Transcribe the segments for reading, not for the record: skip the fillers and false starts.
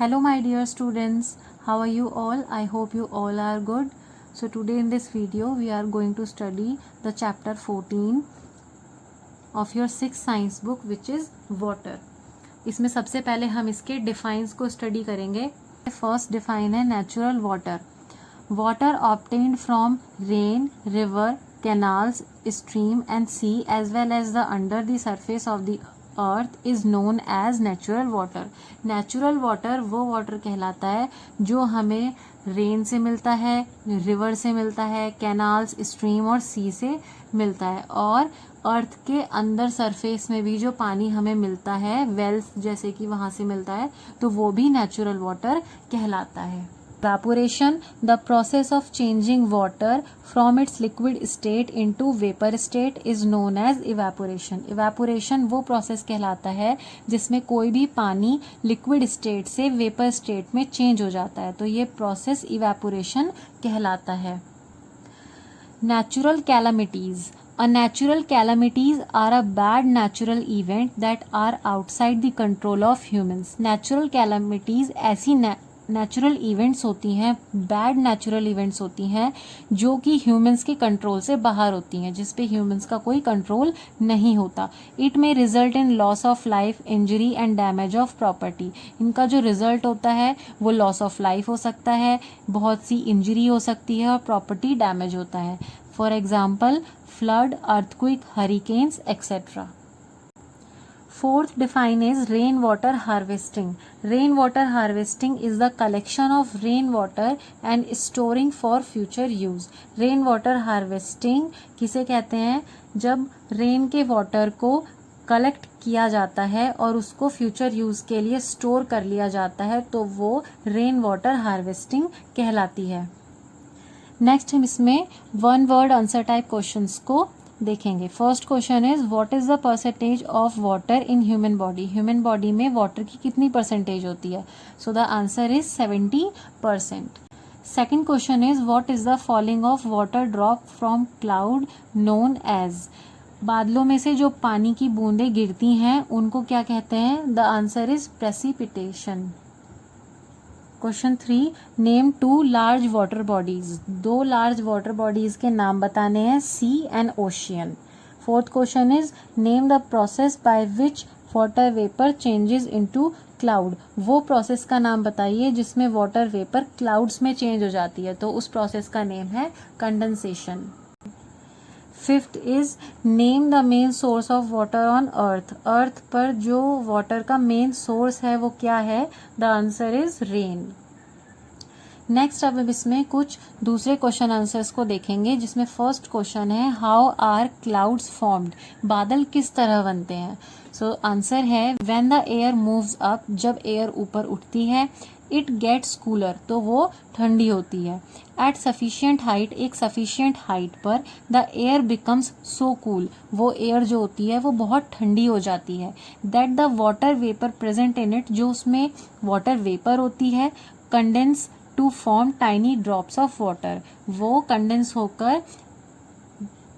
Hello my dear students, how are you all? I hope you all are good. So today in this video we are going to study the chapter 14 of your 6th science book which is water. इसमें सबसे पहले हम इसके defines को study करेंगे. First define है natural water. Water obtained from rain, river, canals, stream and sea as well as the under the surface of the earth is known as natural water. Natural water वो water कहलाता है जो हमें rain से मिलता है, river से मिलता है, कैनाल्स, स्ट्रीम और सी से मिलता है, और अर्थ के अंदर सरफेस में भी जो पानी हमें मिलता है, वेल्स जैसे कि वहाँ से मिलता है, तो वो भी नेचुरल वाटर कहलाता है. Evaporation, the process of changing water from its liquid state into vapor state is known as evaporation. Evaporation वो process कहलाता है जिसमें कोई भी पानी liquid state से vapor state में change हो जाता है, तो ये process evaporation कहलाता है. Natural calamities. A natural calamities are a bad natural event that are outside the control of humans. Natural calamities ऐसी नेचुरल इवेंट्स होती हैं, बैड नेचुरल इवेंट्स होती हैं जो कि ह्यूमंस के कंट्रोल से बाहर होती हैं, जिस पे ह्यूमंस का कोई कंट्रोल नहीं होता. इट में result in loss of life, injury and damage of property. इनका जो रिजल्ट होता है वो लॉस ऑफ लाइफ हो सकता है, बहुत सी इंजरी हो सकती है और प्रॉपर्टी डैमेज होता है. For example flood, earthquake, hurricanes etcetera. Fourth define is rainwater harvesting. Rainwater harvesting is the collection of rainwater and storing for future use. Rainwater harvesting किसे कहते हैं? जब रेन के वाटर को कलेक्ट किया जाता है और उसको फ्यूचर यूज के लिए स्टोर कर लिया जाता है, तो वो रेन वाटर हार्वेस्टिंग कहलाती है. नेक्स्ट हम इसमें one word answer type questions को देखेंगे. First question is what is the percentage of water in human body. Human body में वाटर की कितनी परसेंटेज होती है? So the answer is 70%. Second question is what is the falling of water drop from cloud known as. बादलों में से जो पानी की बूंदें गिरती हैं उनको क्या कहते हैं? The answer is precipitation. Question 3, name 2 large water bodies. 2 large water bodies के नाम बताने हैं, sea and ocean. Fourth question is name the process by which water vapour changes into cloud. वो प्रोसेस का नाम बताइए जिसमें वाटर वेपर क्लाउड्स में चेंज हो जाती है, तो उस प्रोसेस का नेम है condensation. Fifth is name the main source of water on अर्थ. अर्थ पर जो वाटर का मेन सोर्स है वो क्या है? The answer is rain. Next अब इसमें कुछ दूसरे क्वेश्चन आंसर्स को देखेंगे, जिसमें फर्स्ट क्वेश्चन है हाउ आर क्लाउड्स फॉर्म्ड. बादल किस तरह बनते हैं? सो आंसर है when the air moves up. जब एयर ऊपर उठती है, इट गेट्स कूलर, तो वो ठंडी होती है. एट सफिशियंट हाइट, एक सफिशियंट हाइट पर the air becomes so cool, वो एयर जो होती है वो बहुत ठंडी हो जाती है. That the water vapour present in it, जो उसमें वाटर वेपर होती है, condense to form tiny drops of water, वो कंडेंस होकर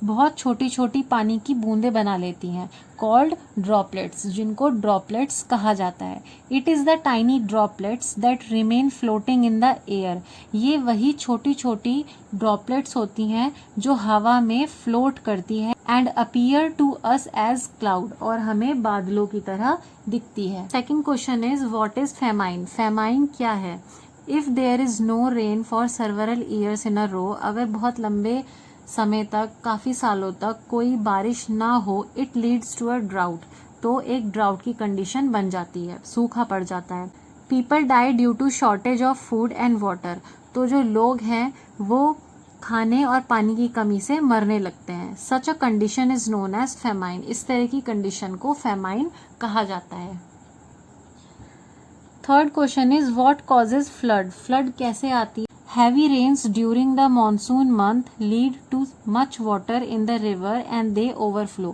बहुत छोटी छोटी पानी की बूंदें बना लेती हैं, कॉल्ड ड्रॉपलेट्स, जिनको ड्रॉपलेट्स कहा जाता है. It is the tiny droplets that remain floating in the air. ये वही छोटी छोटी ड्रॉपलेट्स होती हैं जो हवा में फ्लोट करती है and appear to us as cloud, और हमें बादलों की तरह दिखती है. Second question is what is famine. Famine क्या है? If there is no rain for several years in a row, अगर बहुत लंबे समय तक, काफी सालों तक कोई बारिश ना हो, it leads to a drought, तो एक ड्राउट की कंडीशन बन जाती है, सूखा पड़ जाता है. People die due to shortage of food and water, तो जो लोग हैं वो खाने और पानी की कमी से मरने लगते हैं. Such a condition is known as famine. इस तरह की कंडीशन को फेमाइन कहा जाता है. Third question is what causes flood. Flood कैसे आती है? Heavy rains during the monsoon month lead to much water in the river and they overflow.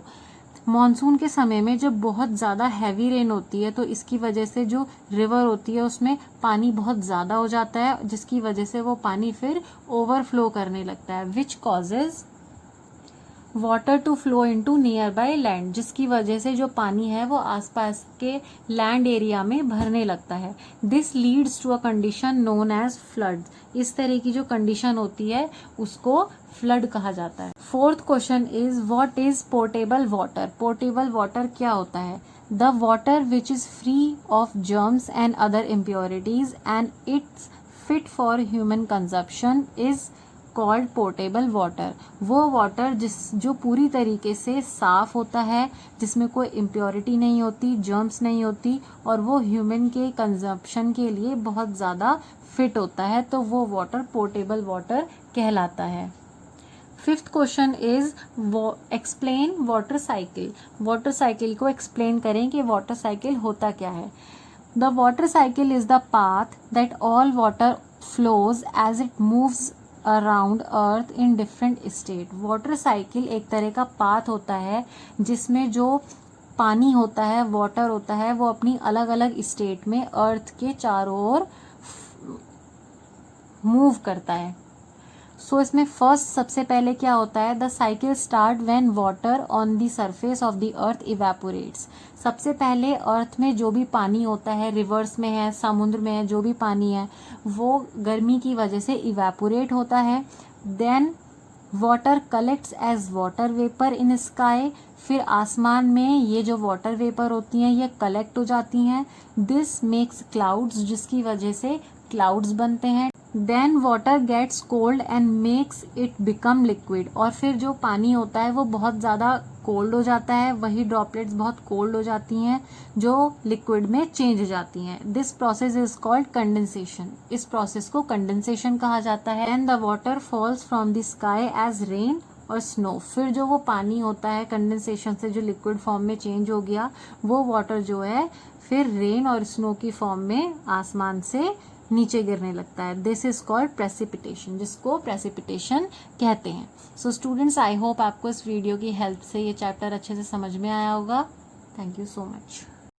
Monsoon के समय में जब बहुत ज़्यादा हैवी रेन होती है तो इसकी वजह से जो रिवर होती है उसमें पानी बहुत ज़्यादा हो जाता है, जिसकी वजह से वो पानी फिर ओवरफ्लो करने लगता है. Which causes water to flow into nearby land, जिसकी वजह से जो पानी है वो आसपास के लैंड एरिया में भरने लगता है। This leads to a condition known as flood, इस तरह की जो कंडीशन होती है उसको फ्लड कहा जाता है। Fourth question is what is portable water. Portable water क्या होता है? The water which is free of germs and other impurities and it's fit for human consumption is called portable water. वो वाटर जो पूरी तरीके से साफ होता है, जिसमें कोई इम्प्योरिटी नहीं होती, जर्म्स नहीं होती, और वो ह्यूमन के कंजप्शन के लिए बहुत ज़्यादा फिट होता है, तो वो वाटर पोर्टेबल वाटर कहलाता है। Fifth question is explain water cycle. Water cycle को एक्सप्लेन करें कि वाटर साइकिल होता क्या है। The water cycle is the path that all water flows as it moves around earth in different state. Water cycle एक तरह का path होता है जिसमें जो पानी होता है, वाटर होता है, वो अपनी अलग अलग स्टेट में अर्थ के चारों ओर मूव करता है। सो इसमें फर्स्ट सबसे पहले क्या होता है? The cycle start when water on the surface of the earth evaporates. सबसे पहले अर्थ में जो भी पानी होता है, रिवर्स में है, समुद्र में है, जो भी पानी है वो गर्मी की वजह से इवेपोरेट होता है। Then water collects as water vapour in sky. फिर आसमान में ये जो वाटर वेपर होती हैं ये कलेक्ट हो जाती हैं। दिस मेक्स क्लाउड्स, जिसकी वजह से क्लाउड्स बनते हैं। Then water gets cold and makes it become liquid. और फिर जो पानी होता है वो बहुत ज़्यादा कोल्ड हो जाता है, वही ड्रॉपलेट्स बहुत कोल्ड हो जाती हैं जो लिक्विड में चेंज हो जाती हैं। This process is called condensation. इस प्रोसेस को कंडेंसेशन कहा जाता है। And the water falls from the sky as rain और स्नो। फिर जो वो पानी होता है कंडेंसेशन से जो लिक्विड फॉर्म में चेंज हो गया, वो वाटर जो है फिर रेन और स्नो की फॉर्म में आसमान से नीचे गिरने लगता है। दिस इज कॉल्ड प्रेसिपिटेशन, जिसको प्रेसिपिटेशन कहते हैं। सो स्टूडेंट्स, आई होप आपको इस वीडियो की हेल्प से ये चैप्टर अच्छे से समझ में आया होगा। Thank you so much.